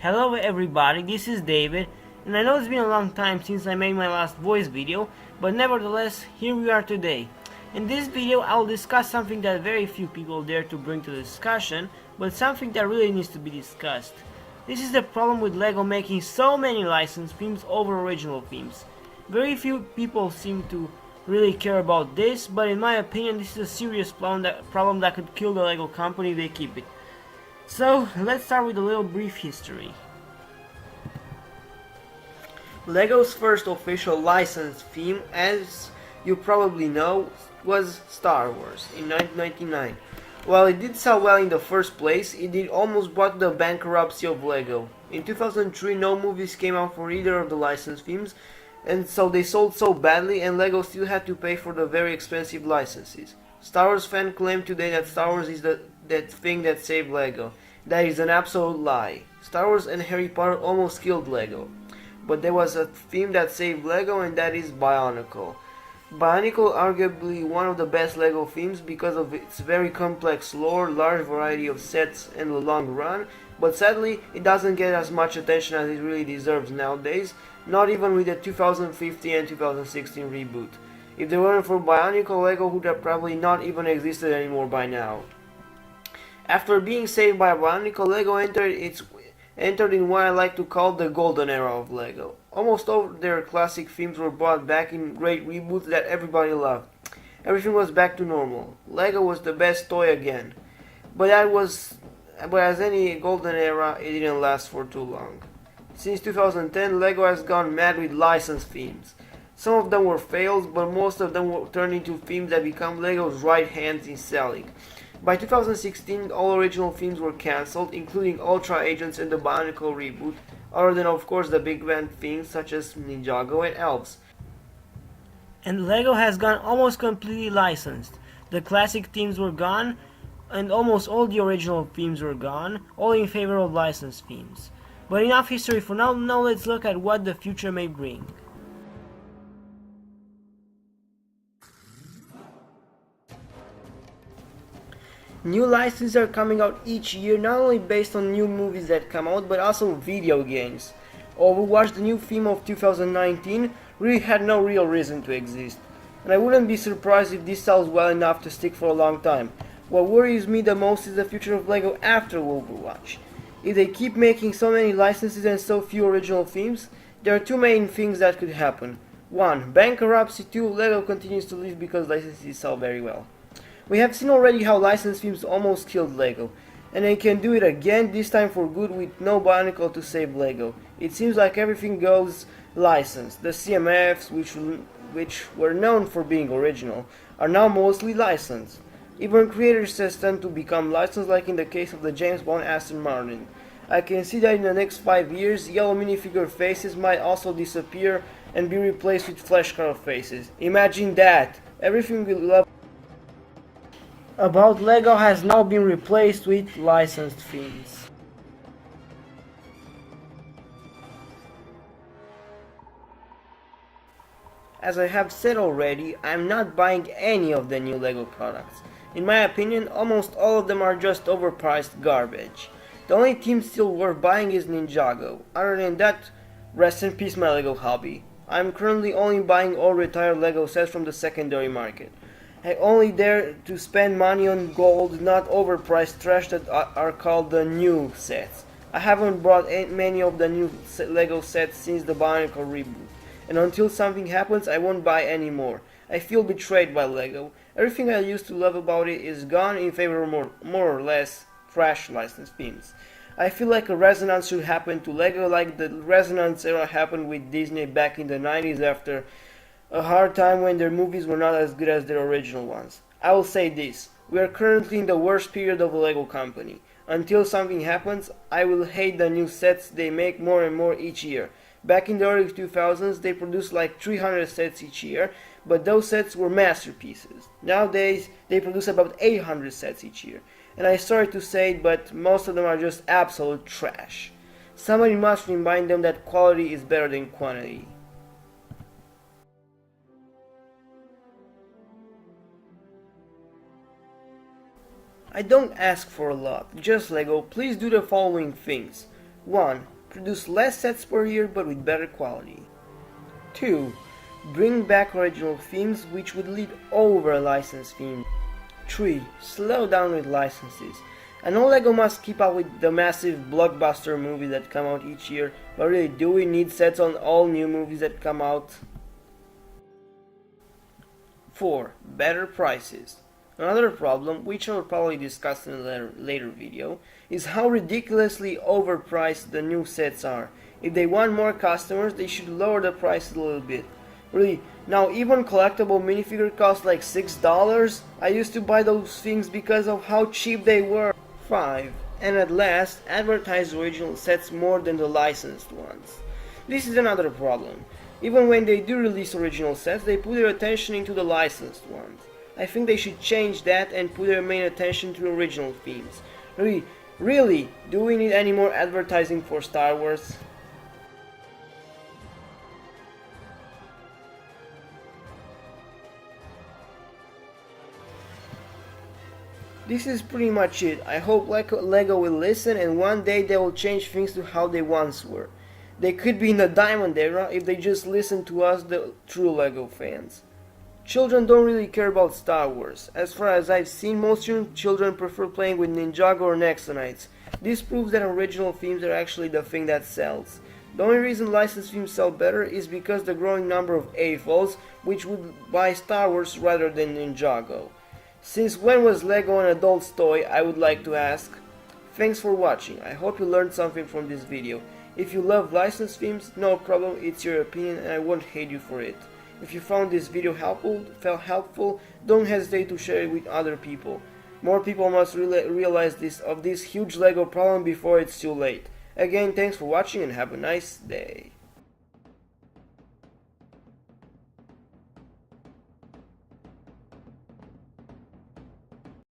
Hello everybody, this is David, and I know it's been a long time since I made my last voice video, but nevertheless, here we are today. In this video, I will discuss something that very few people dare to bring to the discussion, but something that really needs to be discussed. This is the problem with LEGO making so many licensed themes over original themes. Very few people seem to really care about this, but in my opinion, this is a serious problem that could kill the LEGO company if they keep it. So, let's start with a little brief history. LEGO's first official licensed theme, as you probably know, was Star Wars in 1999. While it did sell well in the first place, it did almost brought the bankruptcy of LEGO. In 2003, no movies came out for either of the licensed themes, and so they sold so badly, and LEGO still had to pay for the very expensive licenses. Star Wars fans claim today that Star Wars is that thing that saved LEGO. That is an absolute lie. Star Wars and Harry Potter almost killed LEGO. But there was a theme that saved LEGO, and that is Bionicle. Bionicle arguably one of the best LEGO themes because of its very complex lore, large variety of sets, and the long run, but sadly it doesn't get as much attention as it really deserves nowadays, not even with the 2015 and 2016 reboot. If they weren't for Bionicle, LEGO would have probably not even existed anymore by now. After being saved by Bionicle, LEGO entered in what I like to call the golden era of LEGO. Almost all their classic themes were brought back in great reboots that everybody loved. Everything was back to normal. LEGO was the best toy again. But as any golden era, it didn't last for too long. Since 2010, LEGO has gone mad with licensed themes. Some of them were fails, but most of them were turned into themes that become LEGO's right hands in selling. By 2016, all original themes were cancelled, including Ultra Agents and the Bionicle reboot, other than of course the big band themes such as Ninjago and Elves. And LEGO has gone almost completely licensed. The classic themes were gone, and almost all the original themes were gone, all in favor of licensed themes. But enough history for now, let's look at what the future may bring. New licenses are coming out each year, not only based on new movies that come out, but also video games. Overwatch, the new theme of 2019, really had no real reason to exist, and I wouldn't be surprised if this sells well enough to stick for a long time. What worries me the most is the future of LEGO after Overwatch. If they keep making so many licenses and so few original themes, there are two main things that could happen. 1. Bankruptcy. 2. LEGO continues to live because licenses sell very well. We have seen already how licensed themes almost killed LEGO, and they can do it again, this time for good with no Bionicle to save LEGO. It seems like everything goes licensed. The CMFs, which were known for being original, are now mostly licensed. Even creators tend to become licensed, like in the case of the James Bond Aston Martin. I can see that in the next 5 years, yellow minifigure faces might also disappear and be replaced with flashcard faces. Imagine that! Everything we love about LEGO has now been replaced with licensed themes. As I have said already, I am not buying any of the new LEGO products. In my opinion, almost all of them are just overpriced garbage. The only team still worth buying is Ninjago. Other than that, rest in peace my LEGO hobby. I am currently only buying all retired LEGO sets from the secondary market. I only dare to spend money on gold, not overpriced trash that are called the new sets. I haven't bought many of the new LEGO sets since the Bionicle reboot, and until something happens I won't buy any more. I feel betrayed by LEGO. Everything I used to love about it is gone in favor of more or less trash licensed themes. I feel like a resonance should happen to LEGO like the resonance era happened with Disney back in the 90s after a hard time when their movies were not as good as their original ones. I will say this, we are currently in the worst period of the LEGO company. Until something happens, I will hate the new sets they make more and more each year. Back in the early 2000s, they produced like 300 sets each year, but those sets were masterpieces. Nowadays, they produce about 800 sets each year. And I'm sorry to say it, but most of them are just absolute trash. Somebody must remind them that quality is better than quantity. I don't ask for a lot, just LEGO, please do the following things. 1. Produce less sets per year but with better quality. 2. Bring back original themes which would lead over licensed themes. 3. Slow down with licenses. I know LEGO must keep up with the massive blockbuster movies that come out each year, but really, do we need sets on all new movies that come out? 4. Better prices. Another problem, which I will probably discuss in a later video, is how ridiculously overpriced the new sets are. If they want more customers, they should lower the prices a little bit. Really, now even collectible minifigure cost like $6. I used to buy those things because of how cheap they were. 5. And at last, advertise original sets more than the licensed ones. This is another problem. Even when they do release original sets, they put their attention into the licensed ones. I think they should change that and put their main attention to original themes. Really, do we need any more advertising for Star Wars? This is pretty much it. I hope LEGO will listen and one day they will change things to how they once were. They could be in the Diamond Era if they just listen to us, the true LEGO fans. Children don't really care about Star Wars. As far as I've seen, most children prefer playing with Ninjago or Nexonites. This proves that original themes are actually the thing that sells. The only reason licensed themes sell better is because the growing number of AFOLs which would buy Star Wars rather than Ninjago. Since when was LEGO an adult's toy, I would like to ask? Thanks for watching. I hope you learned something from this video. If you love licensed themes, no problem, it's your opinion and I won't hate you for it. If you found this video helpful, don't hesitate to share it with other people. More people must realize this huge LEGO problem before it's too late. Again, thanks for watching and have a nice day.